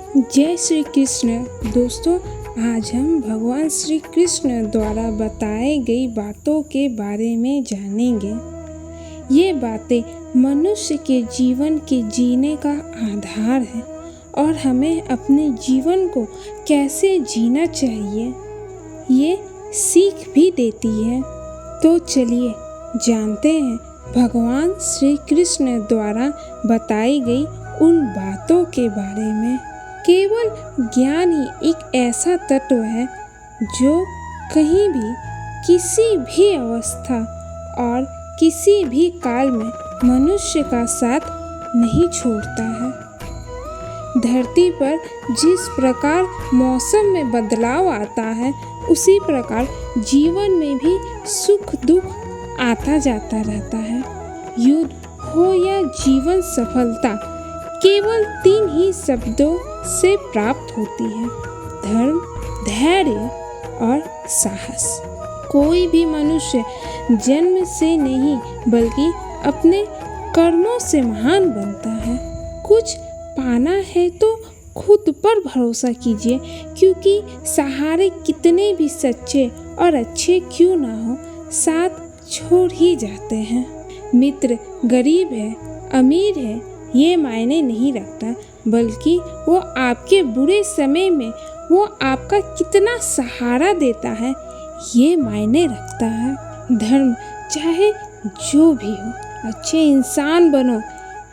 जय श्री कृष्ण। दोस्तों, आज हम भगवान श्री कृष्ण द्वारा बताई गई बातों के बारे में जानेंगे। ये बातें मनुष्य के जीवन के जीने का आधार है और हमें अपने जीवन को कैसे जीना चाहिए ये सीख भी देती है। तो चलिए जानते हैं भगवान श्री कृष्ण द्वारा बताई गई उन बातों के बारे में। केवल ज्ञान ही एक ऐसा तत्व है जो कहीं भी, किसी भी अवस्था और किसी भी काल में मनुष्य का साथ नहीं छोड़ता है। धरती पर जिस प्रकार मौसम में बदलाव आता है, उसी प्रकार जीवन में भी सुख दुख आता जाता रहता है। युद्ध हो या जीवन सफलता, केवल 3 ही शब्दों से प्राप्त होती है: धर्म, धैर्य और साहस। कोई भी मनुष्य जन्म से नहीं बल्कि अपने कर्मों से महान बनता है। कुछ पाना है तो खुद पर भरोसा कीजिए, क्योंकि सहारे कितने भी सच्चे और अच्छे क्यों ना हो, साथ छोड़ ही जाते हैं। मित्र गरीब है, अमीर है, ये मायने नहीं रखता, बल्कि वो आपके बुरे समय में वो आपका कितना सहारा देता है, ये मायने रखता है। धर्म चाहे जो भी हो, अच्छे इंसान बनो,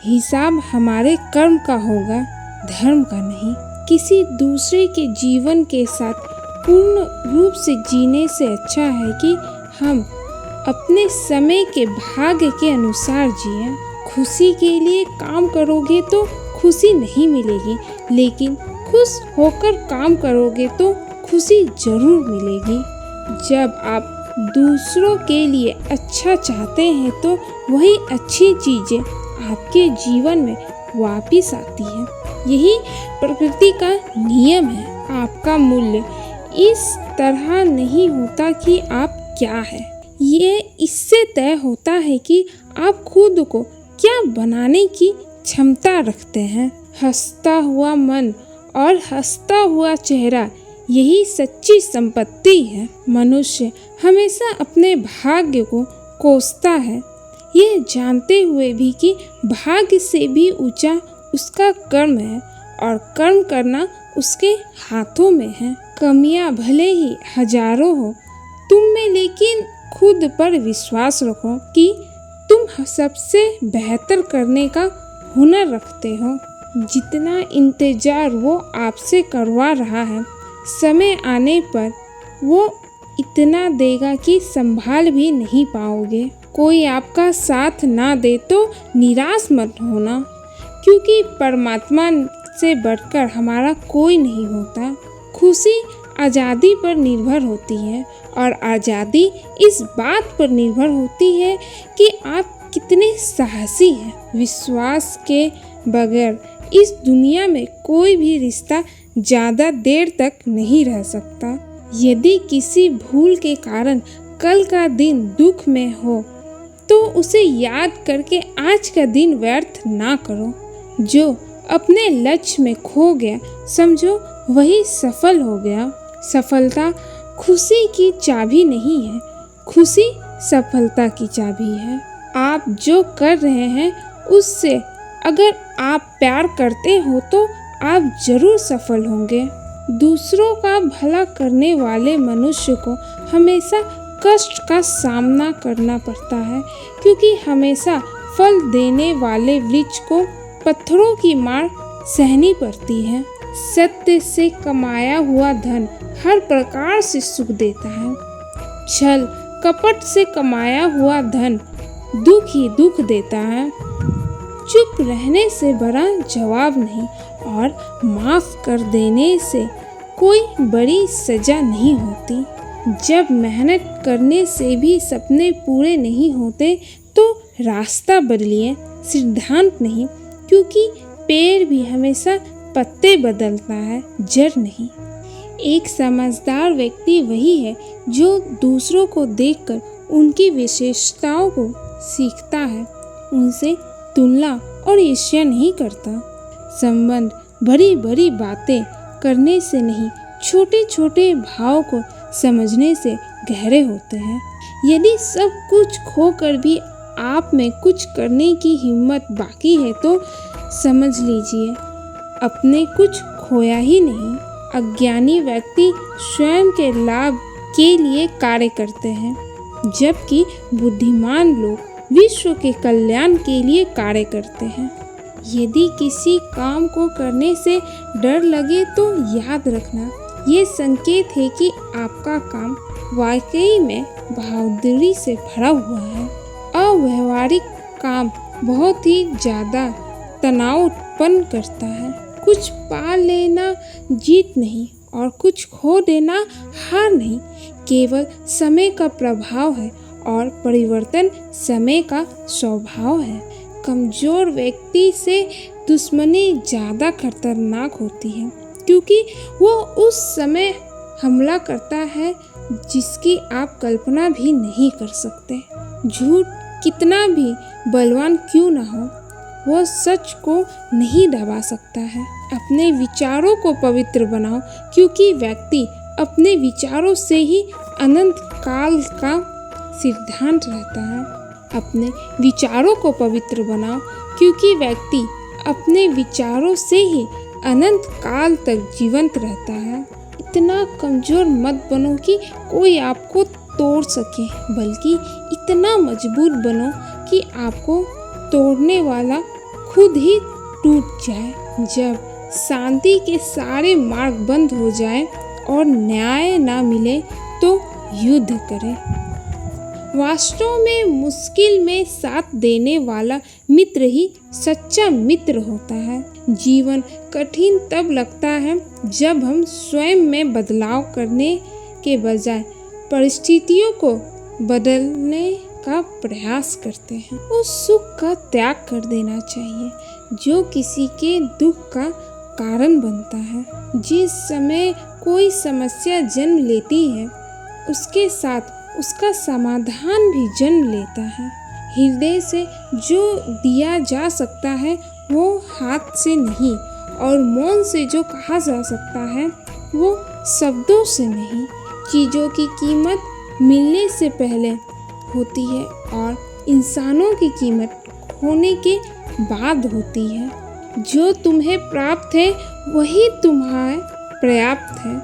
हिसाब हमारे कर्म का होगा, धर्म का नहीं। किसी दूसरे के जीवन के साथ पूर्ण रूप से जीने से अच्छा है कि हम अपने समय के भाग्य के अनुसार जिए। खुशी के लिए काम करोगे तो खुशी नहीं मिलेगी, लेकिन खुश होकर काम करोगे तो खुशी जरूर मिलेगी। जब आप दूसरों के लिए अच्छा चाहते हैं तो वही अच्छी चीजें आपके जीवन में वापस आती हैं। यही प्रकृति का नियम है। आपका मूल्य इस तरह नहीं होता कि आप क्या है, ये इससे तय होता है कि आप खुद को क्या बनाने की क्षमता रखते हैं। हंसता हुआ मन और हंसता हुआ चेहरा, यही सच्ची संपत्ति है। मनुष्य हमेशा अपने भाग्य को कोसता है, ये जानते हुए भी कि भाग्य से भी ऊंचा उसका कर्म है और कर्म करना उसके हाथों में है। कमियां भले ही हजारों हो तुम में, लेकिन खुद पर विश्वास रखो कि तुम सबसे बेहतर करने का हुनर रखते हो। जितना इंतजार वो आपसे करवा रहा है, समय आने पर वो इतना देगा कि संभाल भी नहीं पाओगे। कोई आपका साथ ना दे तो निराश मत होना, क्योंकि परमात्मा से बढ़कर हमारा कोई नहीं होता। खुशी आज़ादी पर निर्भर होती है और आज़ादी इस बात पर निर्भर होती है कि आप कितने साहसी हैं। विश्वास के बगैर इस दुनिया में कोई भी रिश्ता ज़्यादा देर तक नहीं रह सकता। यदि किसी भूल के कारण कल का दिन दुख में हो तो उसे याद करके आज का दिन व्यर्थ ना करो। जो अपने लक्ष्य में खो गया, समझो वही सफल हो गया। सफलता खुशी की चाबी नहीं है, खुशी सफलता की चाबी है। आप जो कर रहे हैं उससे अगर आप प्यार करते हो तो आप जरूर सफल होंगे। दूसरों का भला करने वाले मनुष्य को हमेशा कष्ट का सामना करना पड़ता है, क्योंकि हमेशा फल देने वाले वृक्ष को पत्थरों की मार सहनी पड़ती है। सत्य से कमाया हुआ धन हर प्रकार से सुख देता है। छल कपट से कमाया हुआ धन दुख ही दुख देता है। चुप रहने से बड़ा जवाब नहीं और माफ कर देने से कोई बड़ी सजा नहीं होती। जब मेहनत करने से भी सपने पूरे नहीं होते तो रास्ता बदलिए, सिद्धांत नहीं, क्योंकि पेड़ भी हमेशा पत्ते बदलता है, जड़ नहीं। एक समझदार व्यक्ति वही है जो दूसरों को देखकर उनकी विशेषताओं को सीखता है, उनसे तुलना और ईर्ष्या नहीं करता। संबंध बड़ी बड़ी बातें करने से नहीं, छोटे छोटे भाव को समझने से गहरे होते हैं। यदि सब कुछ खोकर भी आप में कुछ करने की हिम्मत बाकी है तो समझ लीजिए अपने कुछ खोया ही नहीं। अज्ञानी व्यक्ति स्वयं के लाभ के लिए कार्य करते हैं, जबकि बुद्धिमान लोग विश्व के कल्याण के लिए कार्य करते हैं। यदि किसी काम को करने से डर लगे तो याद रखना ये संकेत है कि आपका काम वाकई में बहादुरी से भरा हुआ है। अव्यावहारिक काम बहुत ही ज़्यादा तनाव उत्पन्न करता है। कुछ पा लेना जीत नहीं और कुछ खो देना हार नहीं, केवल समय का प्रभाव है और परिवर्तन समय का स्वभाव है। कमजोर व्यक्ति से दुश्मनी ज़्यादा खतरनाक होती है, क्योंकि वो उस समय हमला करता है जिसकी आप कल्पना भी नहीं कर सकते। झूठ कितना भी बलवान क्यों ना हो, वो सच को नहीं दबा सकता है। अपने विचारों को पवित्र बनाओ, क्योंकि व्यक्ति अपने विचारों से ही अनंत काल का सिद्धांत रहता है। अपने विचारों को पवित्र बनाओ, क्योंकि व्यक्ति अपने विचारों से ही अनंत काल तक जीवंत रहता है। इतना कमजोर मत बनो कि कोई आपको तोड़ सके, बल्कि इतना मजबूत बनो कि आपको तोड़ने वाला खुद ही टूट जाए। जब शांति के सारे मार्ग बंद हो जाए और न्याय ना मिले तो युद्ध करें। वास्तव में मुश्किल में साथ देने वाला मित्र ही सच्चा मित्र होता है। जीवन कठिन तब लगता है जब हम स्वयं में बदलाव करने के बजाय परिस्थितियों को बदलने का प्रयास करते हैं। उस सुख का त्याग कर देना चाहिए जो किसी के दुख का कारण बनता है। जिस समय कोई समस्या जन्म लेती है, उसके साथ उसका समाधान भी जन्म लेता है। हृदय से जो दिया जा सकता है वो हाथ से नहीं, और मौन से जो कहा जा सकता है वो शब्दों से नहीं। चीज़ों की कीमत मिलने से पहले होती है और इंसानों की कीमत खोने के बाद होती है। जो तुम्हें प्राप्त है वही तुम्हारा पर्याप्त है।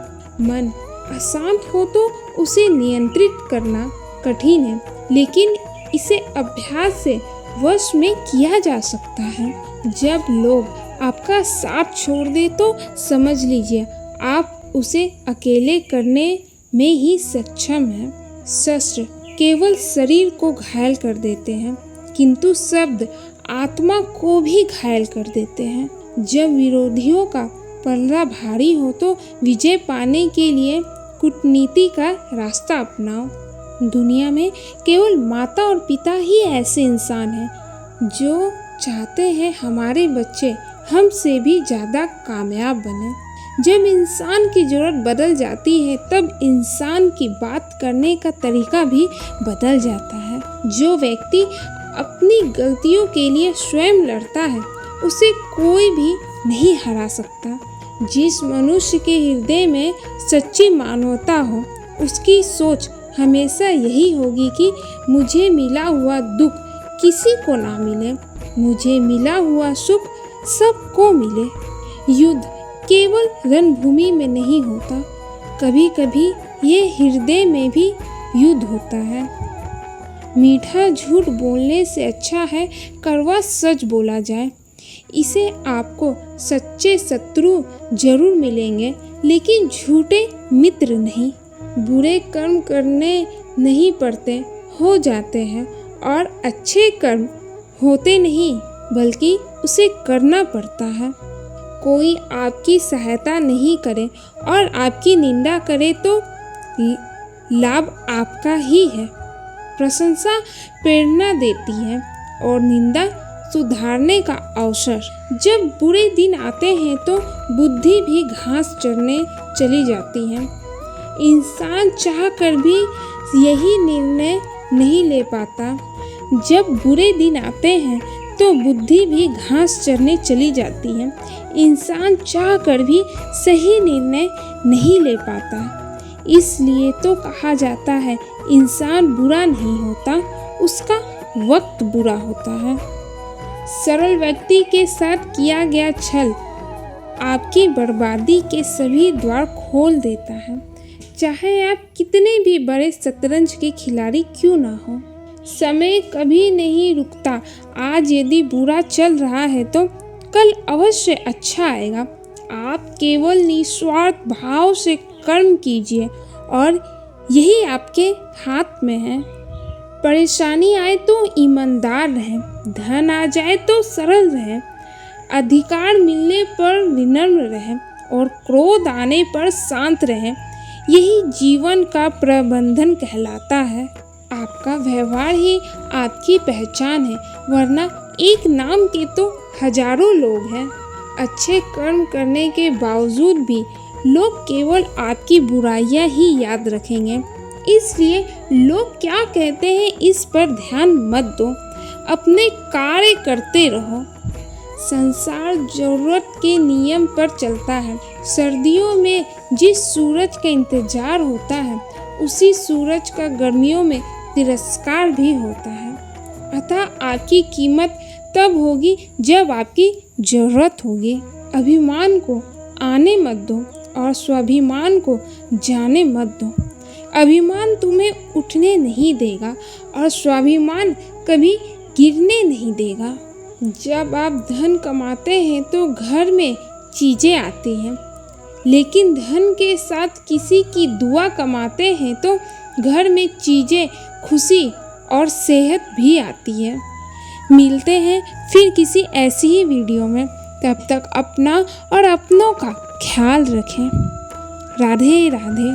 मन अशांत हो तो उसे नियंत्रित करना कठिन है, लेकिन इसे अभ्यास से वश में किया जा सकता है। जब लोग आपका साथ छोड़ दे तो समझ लीजिए आप उसे अकेले करने में ही सक्षम हैं। शस्त्र केवल शरीर को घायल कर देते हैं, किंतु शब्द आत्मा को भी घायल कर देते हैं। जब विरोधियों का पलड़ा भारी हो तो विजय पाने के लिए कूटनीति का रास्ता अपनाओ। दुनिया में केवल माता और पिता ही ऐसे इंसान हैं जो चाहते हैं हमारे बच्चे हमसे भी ज़्यादा कामयाब बने। जब इंसान की ज़रूरत बदल जाती है तब इंसान की बात करने का तरीका भी बदल जाता है। जो व्यक्ति अपनी गलतियों के लिए स्वयं लड़ता है उसे कोई भी नहीं हरा सकता। जिस मनुष्य के हृदय में सच्ची मानवता हो उसकी सोच हमेशा यही होगी कि मुझे मिला हुआ दुख किसी को ना मिले, मुझे मिला हुआ सुख सबको मिले। युद्ध केवल रणभूमि में नहीं होता, कभी कभी ये हृदय में भी युद्ध होता है। मीठा झूठ बोलने से अच्छा है कड़वा सच बोला जाए। इसे आपको सच्चे शत्रु जरूर मिलेंगे, लेकिन झूठे मित्र नहीं। बुरे कर्म करने नहीं पड़ते, हो जाते हैं, और अच्छे कर्म होते नहीं बल्कि उसे करना पड़ता है। कोई आपकी सहायता नहीं करे और आपकी निंदा करे तो लाभ आपका ही है। प्रशंसा प्रेरणा देती है और निंदा सुधारने का अवसर। जब बुरे दिन आते हैं तो बुद्धि भी घास चरने चली जाती है। इंसान चाहकर भी यही निर्णय नहीं ले पाता। जब बुरे दिन आते हैं तो बुद्धि भी घास चरने चली जाती है। इंसान चाह कर भी सही निर्णय नहीं ले पाता। इसलिए तो कहा जाता है इंसान बुरा नहीं होता, उसका वक्त बुरा होता है। सरल व्यक्ति के साथ किया गया छल आपकी बर्बादी के सभी द्वार खोल देता है, चाहे आप कितने भी बड़े शतरंज के खिलाड़ी क्यों ना हो। समय कभी नहीं रुकता। आज यदि बुरा चल रहा है तो कल अवश्य अच्छा आएगा। आप केवल निस्वार्थ भाव से कर्म कीजिए और यही आपके हाथ में है। परेशानी आए तो ईमानदार रहें, धन आ जाए तो सरल रहें, अधिकार मिलने पर विनम्र रहें और क्रोध आने पर शांत रहें। यही जीवन का प्रबंधन कहलाता है। आपका व्यवहार ही आपकी पहचान है, वरना एक नाम के तो हजारों लोग हैं। अच्छे कर्म करने के बावजूद भी लोग केवल आपकी बुराइयां ही याद रखेंगे। इसलिए लोग क्या कहते हैं इस पर ध्यान मत दो, अपने कार्य करते रहो। संसार जरूरत के नियम पर चलता है। सर्दियों में जिस सूरज का इंतजार होता है, उसी सूरज का गर्मियों में तिरस्कार भी होता है। अतः आपकी कीमत तब होगी जब आपकी जरूरत होगी। अभिमान को आने मत दो और स्वाभिमान को जाने मत दो। अभिमान तुम्हें उठने नहीं देगा और स्वाभिमान कभी गिरने नहीं देगा। जब आप धन कमाते हैं तो घर में चीज़ें आती हैं, लेकिन धन के साथ किसी की दुआ कमाते हैं तो घर में चीज़ें, खुशी और सेहत भी आती है। मिलते हैं फिर किसी ऐसी ही वीडियो में। तब तक अपना और अपनों का ख्याल रखें। राधे राधे।